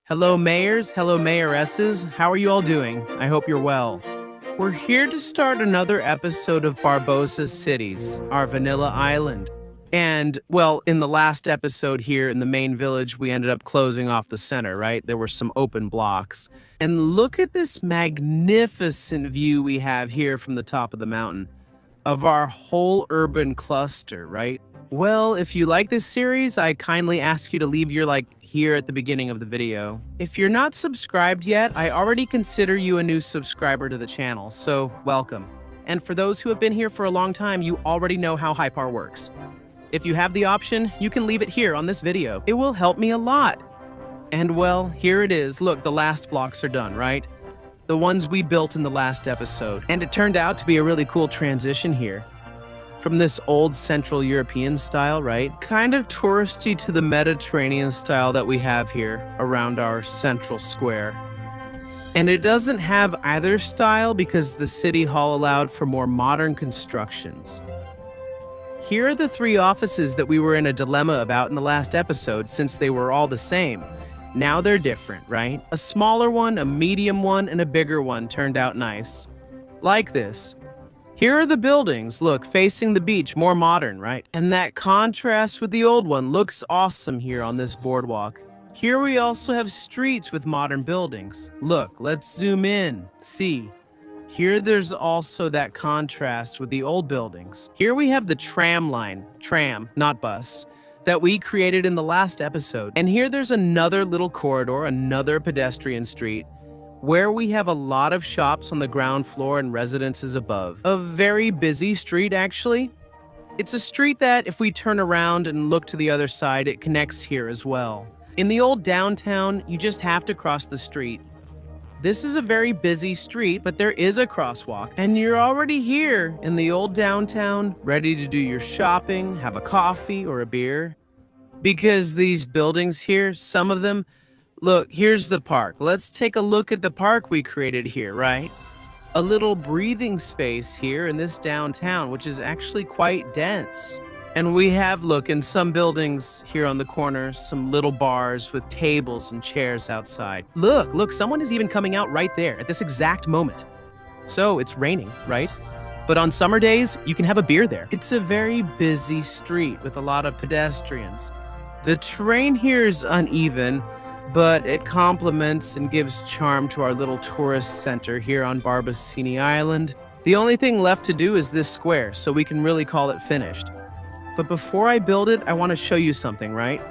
Hello, mayors. Hello, mayoresses. How are you all doing? I hope you're well. We're here to start another episode of Barbosa's Cities, our vanilla island. And, well, in the last episode here in the main village, we ended up closing off the center, right? There were some open blocks. And look at this magnificent view we have here from the top of the mountain of our whole urban cluster, right? Well, if you like this series, I kindly ask you to leave your like here at the beginning of the video. If you're not subscribed yet, I already consider you a new subscriber to the channel, so welcome. And for those who have been here for a long time, you already know how Hypar works. If you have the option, you can leave it here on this video. It will help me a lot. And well, here it is. Look, the last blocks are done, right? The ones we built in the last episode. And it turned out to be a really cool transition here. From this old Central European style, right? Kind of touristy to the Mediterranean style that we have here around our central square. And it doesn't have either style because the city hall allowed for more modern constructions. Here are the three offices that we were in a dilemma about in the last episode since they were all the same. Now they're different, right? A smaller one, a medium one, and a bigger one turned out nice. Like this. Here are the buildings, look, facing the beach, more modern, right? And that contrast with the old one looks awesome here on this boardwalk. Here we also have streets with modern buildings. Look, let's zoom in, see. Here there's also that contrast with the old buildings. Here we have the tram line, tram, not bus, that we created in the last episode. And here there's another little corridor, another pedestrian street, where we have a lot of shops on the ground floor and residences above. A very busy street, actually. It's a street that, if we turn around and look to the other side, it connects here as well. In the old downtown, you just have to cross the street. This is a very busy street, but there is a crosswalk, and you're already here in the old downtown, ready to do your shopping, have a coffee or a beer. Because these buildings here, some of them, look, here's the park. Let's take a look at the park we created here, right? A little breathing space here in this downtown, which is actually quite dense. And we have, look, in some buildings here on the corner, some little bars with tables and chairs outside. Look, someone is even coming out right there at this exact moment. So it's raining, right? But on summer days, you can have a beer there. It's a very busy street with a lot of pedestrians. The terrain here is uneven, but it complements and gives charm to our little tourist center here on Barbacini Island. The only thing left to do is this square, so we can really call it finished. But before I build it, I want to show you something, right?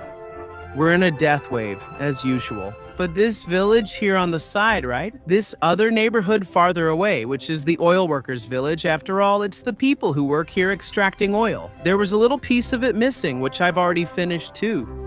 We're in a death wave, as usual. But this village here on the side, right? This other neighborhood farther away, which is the oil workers village. After all, it's the people who work here extracting oil. There was a little piece of it missing, which I've already finished too.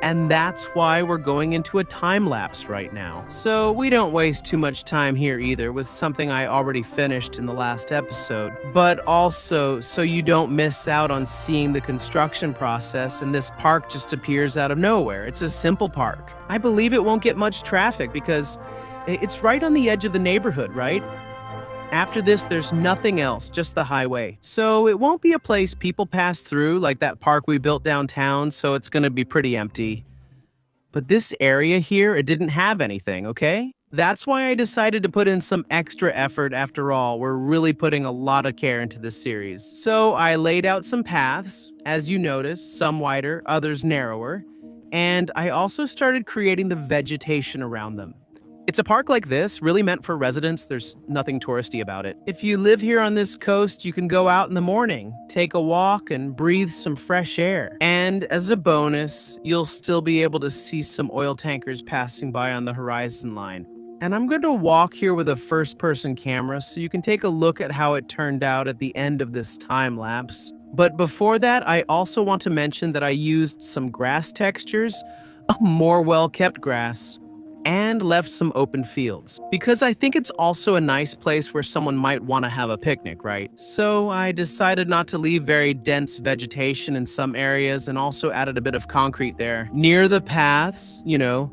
And that's why we're going into a time lapse right now. So we don't waste too much time here either with something I already finished in the last episode. But also, so you don't miss out on seeing the construction process and this park just appears out of nowhere. It's a simple park. I believe it won't get much traffic because it's right on the edge of the neighborhood, right? After this, there's nothing else, just the highway. So it won't be a place people pass through like that park we built downtown, so it's gonna be pretty empty. But this area here, it didn't have anything, okay? That's why I decided to put in some extra effort after all. We're really putting a lot of care into this series. So I laid out some paths, as you notice, some wider, others narrower. And I also started creating the vegetation around them. It's a park like this, really meant for residents. There's nothing touristy about it. If you live here on this coast, you can go out in the morning, take a walk, and breathe some fresh air. And as a bonus, you'll still be able to see some oil tankers passing by on the horizon line. And I'm going to walk here with a first-person camera so you can take a look at how it turned out at the end of this time lapse. But before that, I also want to mention that I used some grass textures, a more well-kept grass, and left some open fields, because I think it's also a nice place where someone might want to have a picnic, right? So I decided not to leave very dense vegetation in some areas and also added a bit of concrete there. Near the paths, you know,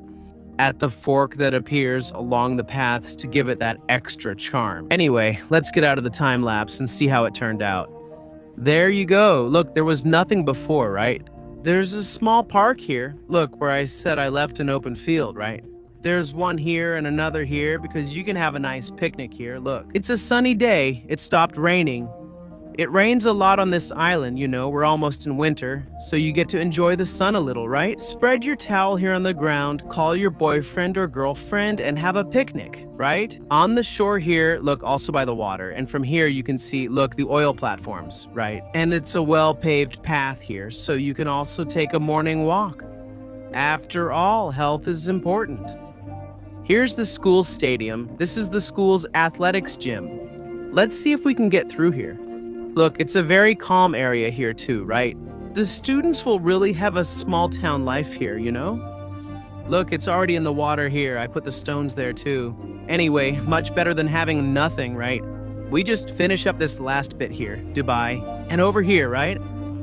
at the fork that appears along the paths to give it that extra charm. Anyway, let's get out of the time lapse and see how it turned out. There you go. Look, there was nothing before, right? There's a small park here. Look, where I said I left an open field, right? There's one here and another here because you can have a nice picnic here. Look, it's a sunny day. It stopped raining. It rains a lot on this island, we're almost in winter, so you get to enjoy the sun a little, right? Spread your towel here on the ground, call your boyfriend or girlfriend, and have a picnic, right? On the shore here, look, also by the water, and from here you can see, look, the oil platforms, right? And it's a well-paved path here, so you can also take a morning walk. After all, health is important. Here's the school stadium. This is the school's athletics gym. Let's see if we can get through here. Look, it's a very calm area here too, right? The students will really have a small town life here, Look, it's already in the water here. I put the stones there too. Anyway, much better than having nothing, right? We just finish up this last bit here, Dubai, and over here, right?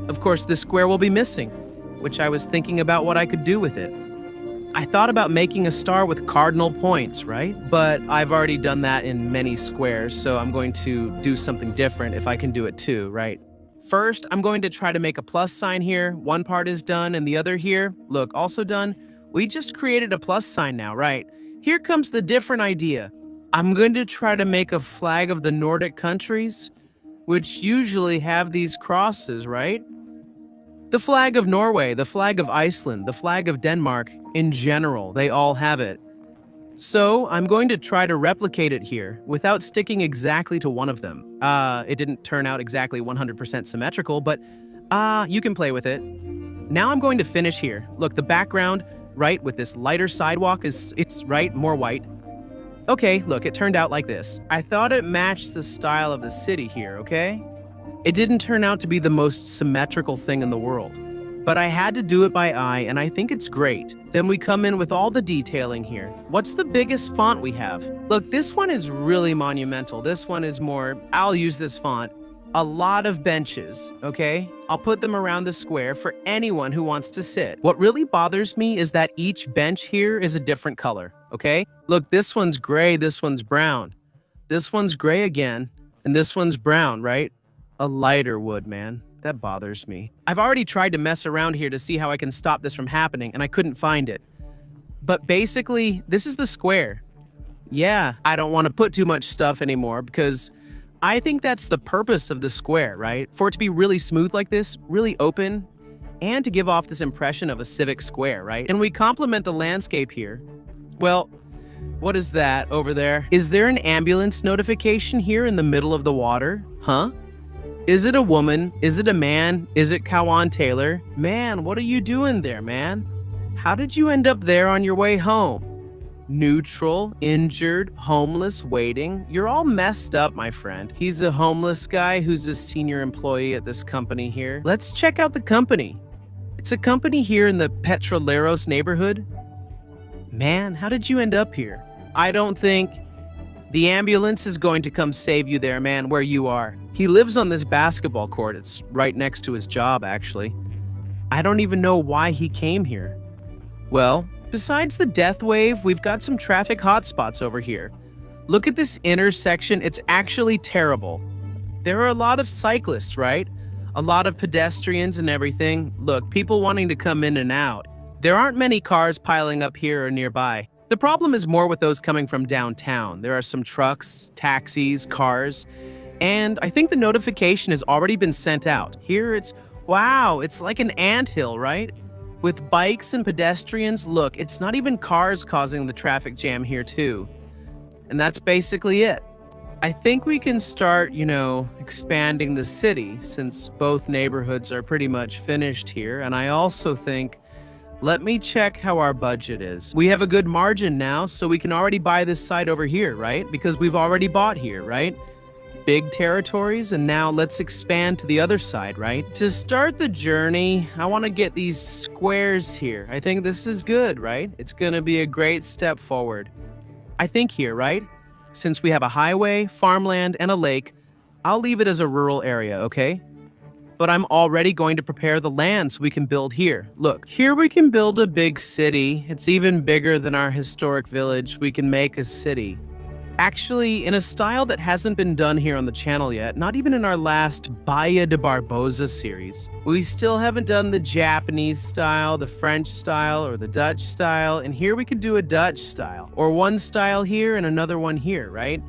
Of course, the square will be missing, which I was thinking about what I could do with it. I thought about making a star with cardinal points, right? But I've already done that in many squares, so I'm going to do something different if I can do it too, right? First, I'm going to try to make a plus sign here. One part is done and the other here, look, also done. We just created a plus sign now, right? Here comes the different idea. I'm going to try to make a flag of the Nordic countries, which usually have these crosses, right? The flag of Norway, the flag of Iceland, the flag of Denmark, in general, they all have it. So I'm going to try to replicate it here without sticking exactly to one of them. It didn't turn out exactly 100% symmetrical, but you can play with it. Now I'm going to finish here. Look, the background, right, with this lighter sidewalk it's right, more white. Okay, look, it turned out like this. I thought it matched the style of the city here, okay? It didn't turn out to be the most symmetrical thing in the world, but I had to do it by eye, and I think it's great. Then we come in with all the detailing here. What's the biggest font we have? Look, this one is really monumental. This one is more, I'll use this font. A lot of benches, okay? I'll put them around the square for anyone who wants to sit. What really bothers me is that each bench here is a different color, okay? Look, this one's gray, this one's brown. This one's gray again, and this one's brown, right? A lighter wood, man. That bothers me. I've already tried to mess around here to see how I can stop this from happening, and I couldn't find it. But basically, this is the square. Yeah, I don't want to put too much stuff anymore because I think that's the purpose of the square, right? For it to be really smooth like this, really open, and to give off this impression of a civic square, right? And we complement the landscape here. Well, what is that over there? Is there an ambulance notification here in the middle of the water? Huh? Is it a woman? Is it a man? Is it Cowan Taylor? Man, what are you doing there, man? How did you end up there on your way home? Neutral, injured, homeless, waiting. You're all messed up, my friend. He's a homeless guy who's a senior employee at this company here. Let's check out the company. It's a company here in the Petroleros neighborhood. Man, how did you end up here? I don't think the ambulance is going to come save you there, man, where you are. He lives on this basketball court. It's right next to his job, actually. I don't even know why he came here. Well, besides the death wave, we've got some traffic hotspots over here. Look at this intersection. It's actually terrible. There are a lot of cyclists, right? A lot of pedestrians and everything. Look, people wanting to come in and out. There aren't many cars piling up here or nearby. The problem is more with those coming from downtown. There are some trucks, taxis, cars, and I think the notification has already been sent out. Here wow, it's like an anthill, right? With bikes and pedestrians, look, it's not even cars causing the traffic jam here too. And that's basically it. I think we can start, expanding the city since both neighborhoods are pretty much finished here. And I also think, let me check how our budget is. We have a good margin now, so we can already buy this site over here, right? Because we've already bought here, right? Big territories, and now let's expand to the other side, right? To start the journey, I want to get these squares here. I think this is good, right? It's going to be a great step forward. I think here, right? Since we have a highway, farmland, and a lake, I'll leave it as a rural area, okay? But I'm already going to prepare the land so we can build here. Look, here we can build a big city. It's even bigger than our historic village. We can make a city. Actually, in a style that hasn't been done here on the channel yet, not even in our last Bahia de Barbosa series. We still haven't done the Japanese style, the French style, or the Dutch style, and here we could do a Dutch style, or one style here and another one here, right?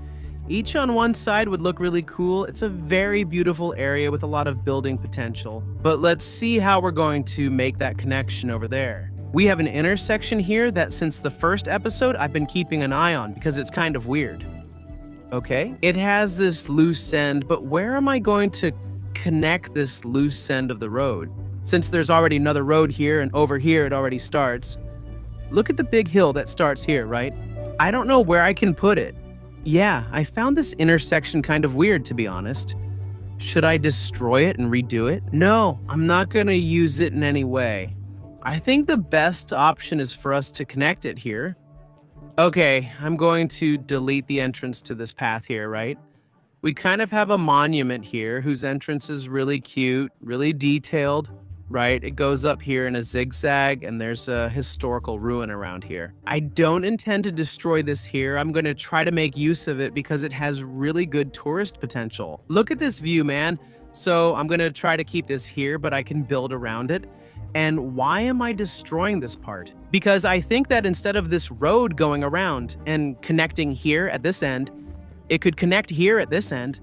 Each on one side would look really cool. It's a very beautiful area with a lot of building potential. But let's see how we're going to make that connection over there. We have an intersection here that since the first episode I've been keeping an eye on because it's kind of weird. Okay, it has this loose end, but where am I going to connect this loose end of the road? Since there's already another road here and over here it already starts. Look at the big hill that starts here, right? I don't know where I can put it. Yeah, I found this intersection kind of weird, to be honest. Should I destroy it and redo it? No, I'm not going to use it in any way. I think the best option is for us to connect it here. Okay, I'm going to delete the entrance to this path here, right? We kind of have a monument here whose entrance is really cute, really detailed, right? It goes up here in a zigzag and there's a historical ruin around here. I don't intend to destroy this here. I'm going to try to make use of it because it has really good tourist potential. Look at this view, man. So I'm going to try to keep this here, but I can build around it. And why am I destroying this part? Because I think that instead of this road going around and connecting here at this end, it could connect here at this end.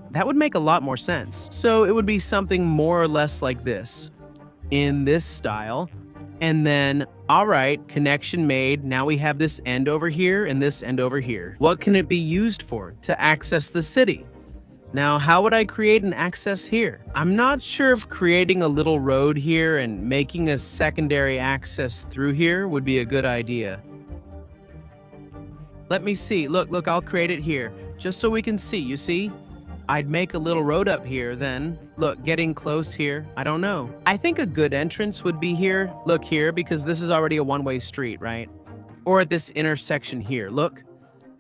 That would make a lot more sense. So it would be something more or less like this, in this style. And then, all right, connection made. Now we have this end over here and this end over here. What can it be used for? To access the city. Now, how would I create an access here? I'm not sure if creating a little road here and making a secondary access through here would be a good idea. Let me see. Look, I'll create it here, just so we can see, you see? I'd make a little road up here then. Look, getting close here. I don't know. I think a good entrance would be here. Look here, because this is already a one-way street, right? Or at this intersection here, look.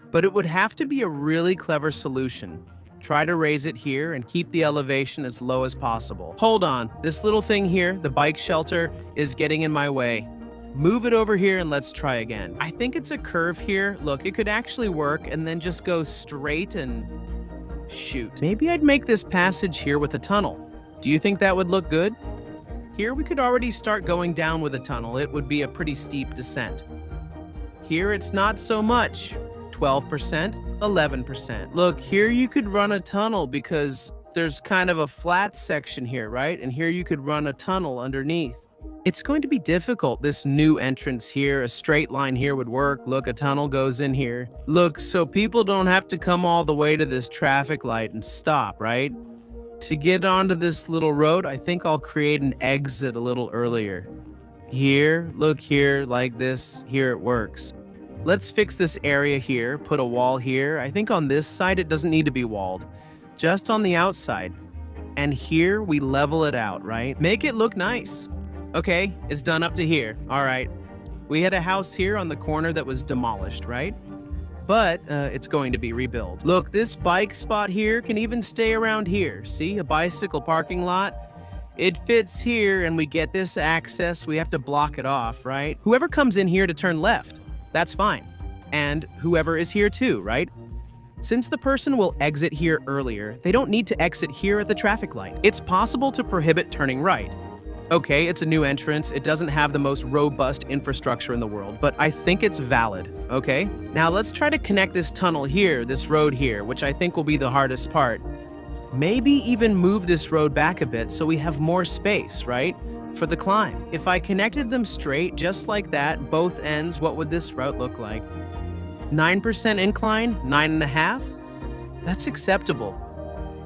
But it would have to be a really clever solution. Try to raise it here and keep the elevation as low as possible. Hold on, this little thing here, the bike shelter, is getting in my way. Move it over here and let's try again. I think it's a curve here. Look, it could actually work and then just go straight and shoot. Maybe I'd make this passage here with a tunnel. Do you think that would look good? Here we could already start going down with a tunnel. It would be a pretty steep descent. Here it's not so much. 12%, 11%. Look, here you could run a tunnel because there's kind of a flat section here, right? And here you could run a tunnel underneath. It's going to be difficult. This new entrance here, a straight line here would work. Look, a tunnel goes in here. Look, so people don't have to come all the way to this traffic light and stop, right? To get onto this little road, I think I'll create an exit a little earlier. Here, look here, like this, here it works. Let's fix this area here, put a wall here. I think on this side it doesn't need to be walled, just on the outside. And here we level it out, right? Make it look nice. Okay, it's done up to here. All right. We had a house here on the corner that was demolished, right? But it's going to be rebuilt. Look, this bike spot here can even stay around here. See, a bicycle parking lot. It fits here and we get this access. We have to block it off, right? Whoever comes in here to turn left, that's fine. And whoever is here too, right? Since the person will exit here earlier, they don't need to exit here at the traffic light. It's possible to prohibit turning right. Okay, it's a new entrance. It doesn't have the most robust infrastructure in the world, but I think it's valid, okay? Now let's try to connect this tunnel here, this road here, which I think will be the hardest part. Maybe even move this road back a bit so we have more space, right? For the climb. If I connected them straight, just like that, both ends, what would this route look like? 9% incline, 9.5? That's acceptable.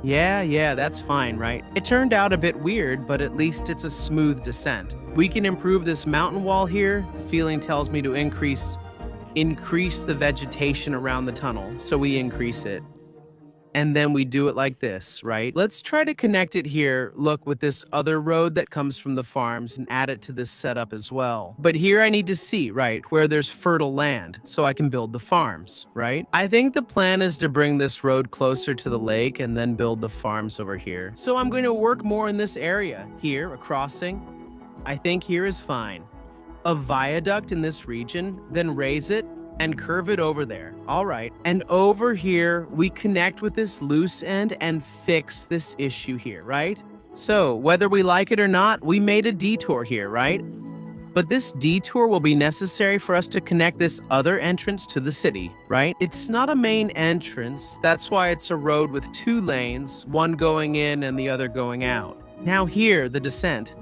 Yeah, that's fine, right? It turned out a bit weird, but at least it's a smooth descent. We can improve this mountain wall here. The feeling tells me to increase the vegetation around the tunnel, so we increase it. And then we do it like this, right? Let's try to connect it here, look, with this other road that comes from the farms and add it to this setup as well. But here I need to see, right, where there's fertile land so I can build the farms, right? I think the plan is to bring this road closer to the lake and then build the farms over here. So I'm going to work more in this area. Here, a crossing. I think here is fine. A viaduct in this region, then raise it. and curve it over there. All right. And over here, we connect with this loose end and fix this issue here, right? So whether we like it or not, we made a detour here, right? But this detour will be necessary for us to connect this other entrance to the city, right? It's not a main entrance. That's why it's a road with 2 lanes, one going in and the other going out. Now here, the descent.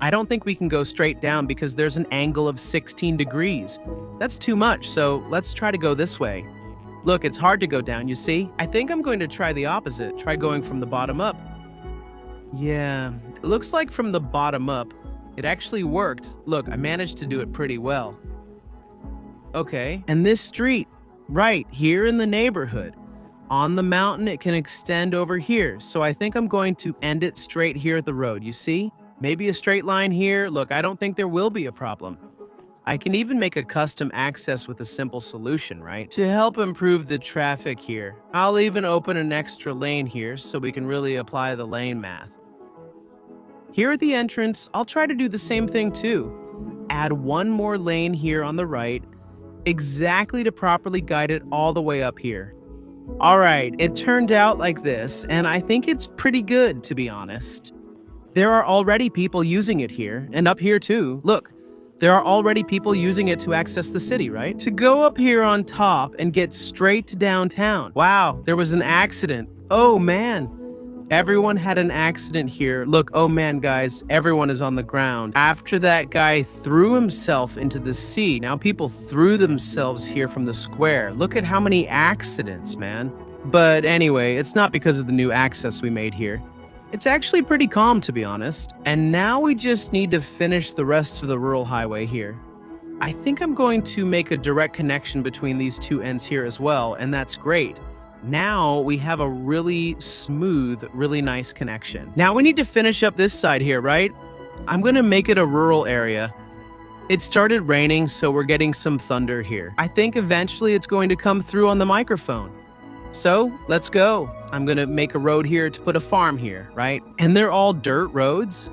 I don't think we can go straight down because there's an angle of 16 degrees. That's too much, so let's try to go this way. Look, it's hard to go down, you see? I think I'm going to try the opposite. Try going from the bottom up. Yeah, it looks like from the bottom up, it actually worked. Look, I managed to do it pretty well. Okay, and this street, right here in the neighborhood. On the mountain, it can extend over here, so I think I'm going to end it straight here at the road, you see? Maybe a straight line here. Look, I don't think there will be a problem. I can even make a custom access with a simple solution, right? To help improve the traffic here. I'll even open an extra lane here so we can really apply the lane math. Here at the entrance, I'll try to do the same thing too. Add one more lane here on the right, exactly to properly guide it all the way up here. All right, it turned out like this, and I think it's pretty good, to be honest. There are already people using it here, and up here too. Look, there are already people using it to access the city, right? To go up here on top and get straight to downtown. Wow, there was an accident. Oh man. Everyone had an accident here. Look, oh man, guys, everyone is on the ground. After that guy threw himself into the sea, now people threw themselves here from the square. Look at how many accidents, man. But anyway, it's not because of the new access we made here. It's actually pretty calm, to be honest. And now we just need to finish the rest of the rural highway here. I think I'm going to make a direct connection between these 2 ends here as well, and that's great. Now we have a really smooth, really nice connection. Now we need to finish up this side here, right? I'm going to make it a rural area. It started raining, so we're getting some thunder here. I think eventually it's going to come through on the microphone. So let's go. I'm gonna make a road here to put a farm here, right? And they're all dirt roads.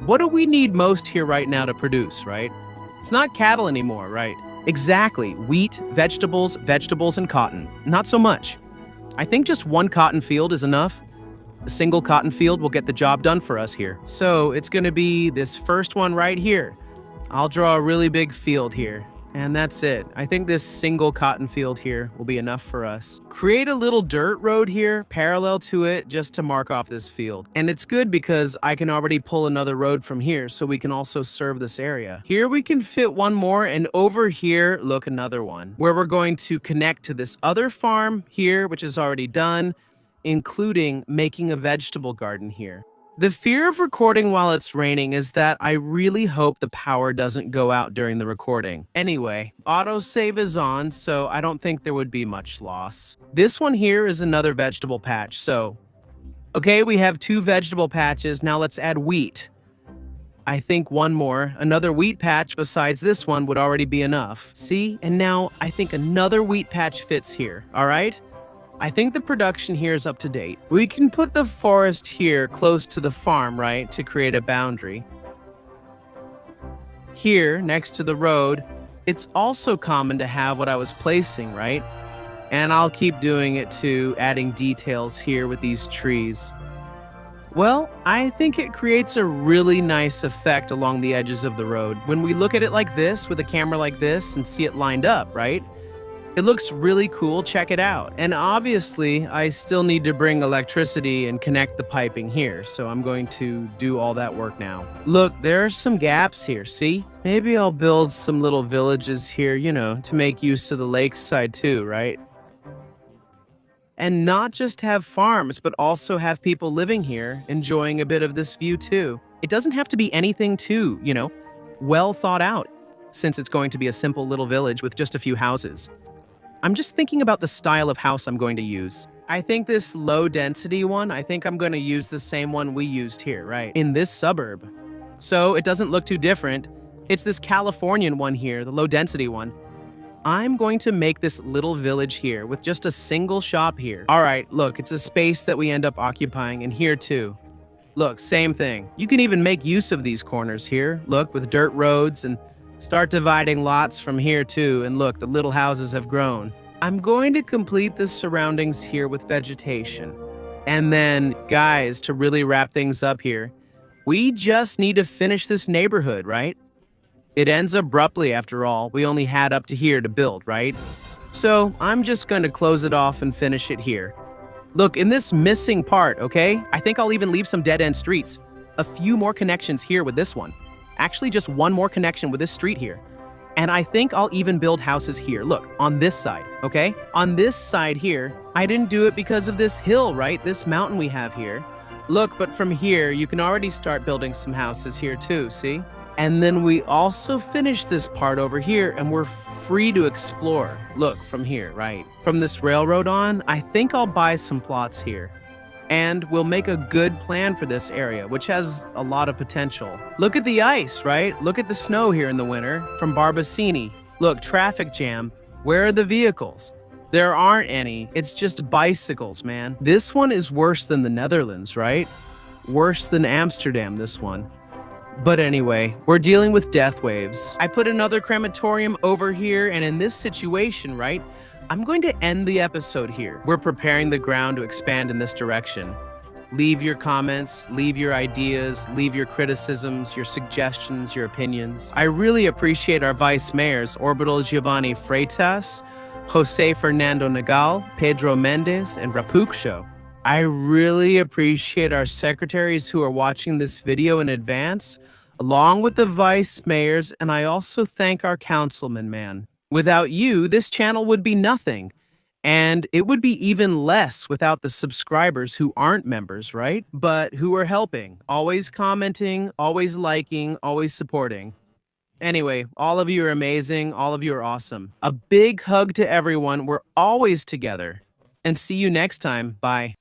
What do we need most here right now to produce, right? It's not cattle anymore, right? Exactly. Wheat, vegetables, and cotton. Not so much. I think just one cotton field is enough. A single cotton field will get the job done for us here. So it's gonna be this first one right here. I'll draw a really big field here. And that's it. I think this single cotton field here will be enough for us. Create a little dirt road here parallel to it just to mark off this field. And it's good because I can already pull another road from here so we can also serve this area. Here we can fit one more, and over here, look, another one where we're going to connect to this other farm here, which is already done, including making a vegetable garden here. The fear of recording while it's raining is that I really hope the power doesn't go out during the recording. Anyway, autosave is on, so I don't think there would be much loss. This one here is another vegetable patch, so... Okay, we have 2 vegetable patches, now let's add wheat. I think one more, another wheat patch besides this one would already be enough. See? And now I think another wheat patch fits here, alright? I think the production here is up to date. We can put the forest here close to the farm, right, to create a boundary. Here, next to the road, it's also common to have what I was placing, right? And I'll keep doing it too, adding details here with these trees. Well, I think it creates a really nice effect along the edges of the road. When we look at it like this, with a camera like this, and see it lined up, right? It looks really cool, check it out. And obviously, I still need to bring electricity and connect the piping here, so I'm going to do all that work now. Look, there are some gaps here, see? Maybe I'll build some little villages here, you know, to make use of the lakeside too, right? And not just have farms, but also have people living here, enjoying a bit of this view too. It doesn't have to be anything too, you know, well thought out, since it's going to be a simple little village with just a few houses. I'm just thinking about the style of house I'm going to use. I think this low density one, I think I'm going to use the same one we used here, right? In this suburb. So it doesn't look too different. It's this Californian one here, the low density one. I'm going to make this little village here with just a single shop here. All right, look, it's a space that we end up occupying, and here too. Look, same thing. You can even make use of these corners here, look, with dirt roads and Start dividing lots from here too, and look, the little houses have grown. I'm going to complete the surroundings here with vegetation. And then, guys, to really wrap things up here, we just need to finish this neighborhood, right? It ends abruptly after all. We only had up to here to build, right? So I'm just going to close it off and finish it here. Look, in this missing part, okay? I think I'll even leave some dead-end streets. A few more connections here with this one. Actually, just one more connection with this street here. And I think I'll even build houses here. Look, on this side, okay? On this side here, I didn't do it because of this hill, right? This mountain we have here. Look, but from here, you can already start building some houses here too, see? And then we also finish this part over here and we're free to explore. Look, from here, right? From this railroad on, I think I'll buy some plots here. And we'll make a good plan for this area, which has a lot of potential. Look at the ice, right? Look at the snow here in the winter from Barbacini. Look, traffic jam. Where are the vehicles? There aren't any. It's just bicycles, man. This one is worse than the Netherlands, right? Worse than Amsterdam, this one. But anyway, we're dealing with death waves. I put another crematorium over here, and in this situation, right, I'm going to end the episode here. We're preparing the ground to expand in this direction. Leave your comments, leave your ideas, leave your criticisms, your suggestions, your opinions. I really appreciate our vice mayors, Orbital Giovanni Freitas, Jose Fernando Nagal, Pedro Mendez, and Rapuksho. I really appreciate our secretaries who are watching this video in advance, along with the vice mayors, and I also thank our councilman, man. Without you, this channel would be nothing, and it would be even less without the subscribers who aren't members, right? But who are helping, always commenting, always liking, always supporting. Anyway, all of you are amazing, all of you are awesome. A big hug to everyone, we're always together. And see you next time, bye.